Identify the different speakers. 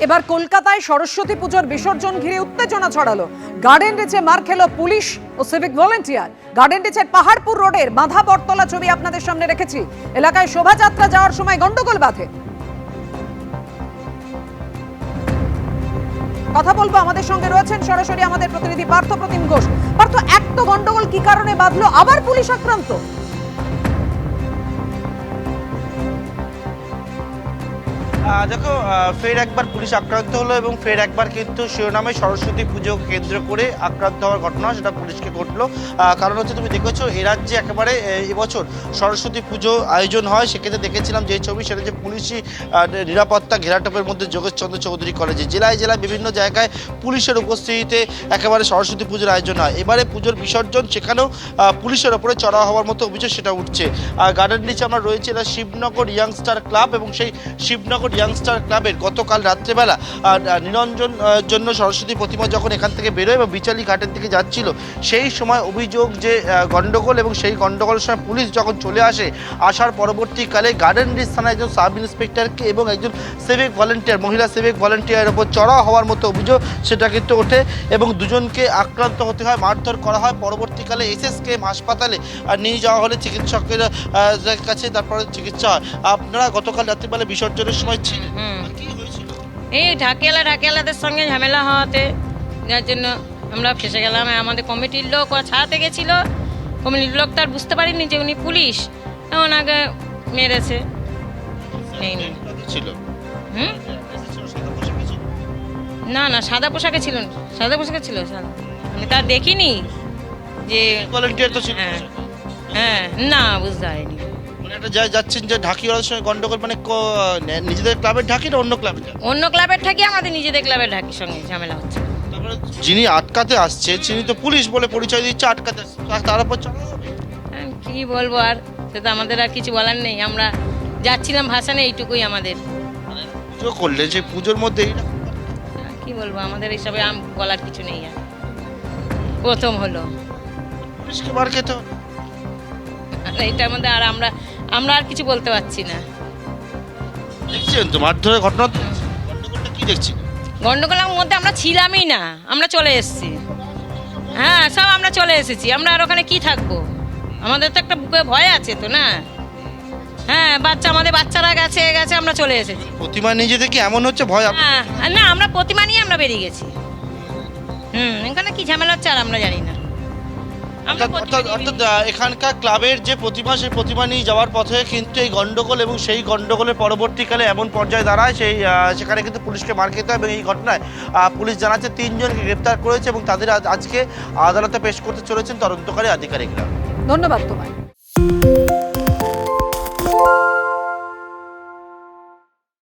Speaker 1: এবার কলকাতায় সরস্বতী পুজোর বিসর্জন ঘিরে উত্তেজনা ছড়ালো। গার্ডেন রিচে মার খেল পুলিশ ও সিভিক ভলেন্টিয়ার। গার্ডেন রিচের পাহাড়পুর রোডের বাঁধা বটতলা ছবি আপনাদের সামনে রেখেছি। এলাকায় শোভাযাত্রা যাওয়ার সময় গন্ডগোল বাধে। কথা বলবো, আমাদের সঙ্গে রয়েছেন সরাসরি আমাদের প্রতিনিধি পার্থ প্রতিম ঘোষ। পার্থ, এক তো গন্ডগোল কি কারণে বাঁধলো, আবার পুলিশ আক্রান্ত?
Speaker 2: দেখো, ফের একবার পুলিশ আক্রান্ত হলো এবং ফের একবার কিন্তু শিরোনামে সরস্বতী পুজো কেন্দ্র করে আক্রান্ত হওয়ার ঘটনা সেটা পুলিশকে ঘটলো। কারণ হচ্ছে, তুমি দেখেছো এ রাজ্যে একেবারে এবছর সরস্বতী পুজো আয়োজন হয়, সেক্ষেত্রে দেখেছিলাম যে ছবি, সেটা যে পুলিশি নিরাপত্তা ঘেরাটোপের মধ্যে যোগেশচন্দ্র চৌধুরী কলেজে জেলায় জেলায় বিভিন্ন জায়গায় পুলিশের উপস্থিতিতে একেবারে সরস্বতী পুজোর আয়োজন হয়। এবারে পুজোর বিসর্জন, সেখানেও পুলিশের ওপরে চড়াও হওয়ার মতো অভিযোগ সেটা উঠছে। গার্ডেন রিচে আমরা রয়েছে, এটা শিবনগর ইয়াংস্টার ক্লাব, এবং সেই শিবনগর ইয়াংস্টার ক্লাবের গতকাল রাত্রেবেলা নিরঞ্জন জন্য সরস্বতী প্রতিমা যখন এখান থেকে বেরোয় এবং বিচালি ঘাটের দিকে যাচ্ছিল, সেই সময় অভিযোগ যে গন্ডগোল, এবং সেই গন্ডগোলের সময় পুলিশ যখন চলে আসার পরবর্তীকালে গার্ডেন রিচ থানায় একজন সাব ইন্সপেক্টরকে এবং একজন সিভিক ভলেন্টিয়ার, মহিলা সিভিক ভলেন্টিয়ারের ওপর চড়াও হওয়ার মতো অভিযোগ সেটা কিন্তু ওঠে এবং দুজনকে আক্রান্ত হতে হয়, মারধর করা হয়। পরবর্তীকালে এসএসকেএম হাসপাতালে নিয়ে যাওয়া হলে চিকিৎসকের কাছে, তারপরে চিকিৎসা হয়। আপনারা গতকাল রাত্রিবেলা বিসর্জনের সময় ছিলেন, কি হয়েছিল?
Speaker 3: এই ঢাকিয়ালাদের সঙ্গে ঝামেলা হওয়াতে, যার জন্য আমরা ফেসে গেলাম। আমাদের কমিটির লোক ছাড়াতে গেছিল, কমিটির লোক তার বুঝতে পারিনি যে উনি পুলিশ, ওনাকে মেরেছে।
Speaker 2: ছিল
Speaker 3: না, সাদা পোশাকে ছিল, সাদা পোশাকে ছিল। আমি তার দেখিনি যে
Speaker 2: ভলেন্টিয়ার তো ছিল।
Speaker 3: হ্যাঁ, না বুঝতে পারিনি।
Speaker 2: যাচ্ছেন যে ঢাকিওয়ালার সঙ্গে গন্ডগোল, মানে নিজেদের ক্লাবের ঢাকি না অন্য ক্লাবের?
Speaker 3: অন্য ক্লাবের ঢাকি, আমাদের নিজেদের ক্লাবের ঢাকির সঙ্গে ঝামেলা হচ্ছে।
Speaker 2: তারপরে যিনি আটকাতে আসছে তিনি তো পুলিশ বলে পরিচয় দিচ্ছে, আটকাতে আসছে, তার উপর
Speaker 3: কি বলবো, আর সেটা আমাদের আর কিছু বলার নেই। আমরা যাচ্ছিলাম ভাসানে, এইটুকুই আমাদের।
Speaker 2: পুজো করলে যে পুজোর মধ্যে
Speaker 3: কি বলবো, আমাদের এইসবে বলার কিছু নেই। আর প্রথম হলো
Speaker 2: পুলিশকে মার খেতে হবে,
Speaker 3: এইটার মধ্যে আর আমরা আর কিছু বলতে পারছি না।
Speaker 2: দেখছেন তো মারধরের ঘটনা, গন্ডগোলটা কি দেখছি?
Speaker 3: গন্ডগোলের মধ্যে আমরা ছিলামই না, আমরা চলে এসেছি। হ্যাঁ, সব আমরা চলে এসেছি। আমরা আর ওখানে কি থাকবো? আমাদের তো একটা বুকে ভয় আছে তো, না? হ্যাঁ, আমাদের বাচ্চারা গেছে, আমরা চলে এসেছি।
Speaker 2: প্রতিমা নিজে থেকে এমন হচ্ছে ভয়?
Speaker 3: হ্যাঁ, না, আমরা প্রতিমা নিয়ে আমরা বেরিয়ে গেছি। এখানে কি ঝামেলা হচ্ছে আর আমরা জানি না।
Speaker 2: অর্থাৎ এখানকার ক্লাবের যে প্রতিমা, সেই প্রতিমা নিয়ে যাওয়ার পথে কিন্তু এই গন্ডগোল, এবং সেই গন্ডগোলের পরবর্তীকালে এমন পর্যায়ে দাঁড়ায় সেখানে কিন্তু পুলিশকে মার খেতে হয়। এবং এই ঘটনায় পুলিশ জানাচ্ছে 3 জনকে গ্রেপ্তার করেছে এবং তাদের আজকে আদালতে পেশ করতে চলেছেন তদন্তকারী আধিকারিকরা।
Speaker 1: ধন্যবাদ তোমায়।